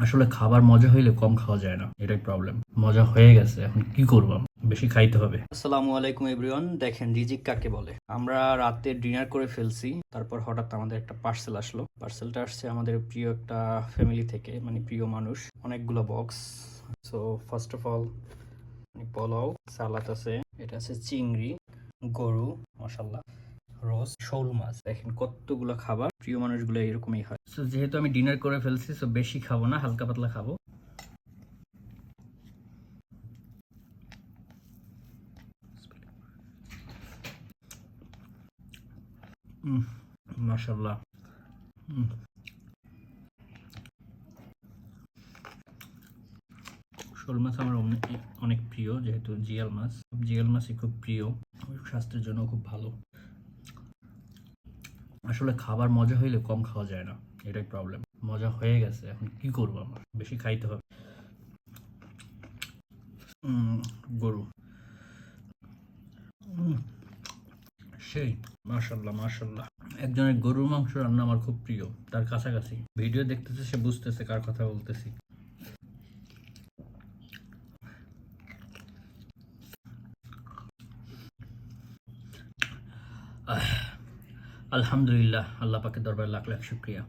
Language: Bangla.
আসলে খাবার মজা হইলে কম খাওয়া যায় না, এটাই প্রবলেম। মজা হয়ে গেছে, এখন কি করব, বেশি খাইতে হবে। আসসালামু আলাইকুম এভরিওয়ান। দেখেন রিজিক কাকে বলে। আমরা রাতে ডিনার করে ফেলছি, তারপর হঠাৎ আমাদের একটা পার্সেল আসলো। পার্সেলটা আসছে আমাদের প্রিয় একটা ফ্যামিলি থেকে, মানে প্রিয় মানুষ, অনেকগুলো box. So first of all pulao, salad আছে, এটা আছে চিংড়ি, গরু, মশাল্লা, রোস্ট, শোল মাছ। দেখেন কতগুলো খাবার, প্রিয় মানুষগুলো এরকমই হয়। সো যেহেতু আমি ডিনার করে ফেলছি, সো বেশি খাবো না, হালকা পাতলা খাবো। মাশাল্লাহ। শোল মাছ আমার অনেক অনেক প্রিয়, যেহেতু জিয়াল মাছই খুব প্রিয়, স্বাস্থ্যের জন্য খুব ভালো। আসলে খাবার মজা হইলে কম খাওয়া যায় না, এটাই প্রবলেম। মজা হয়ে গেছে, এখন কি করব, আমার বেশি খাইতে হবে। গরু, সেই মাশাল্লাহ মাশাল্লাহ। একজনের গরুর মাংস রান্না আমার খুব প্রিয়, তার কাছাকাছি। ভিডিও দেখতেছে, সে বুঝতেছে কার কথা বলতেছি। আলহামদুলিল্লাহ, আল্লাহ পাকের দরবারে লাখ লাখ শুক্রিয়া।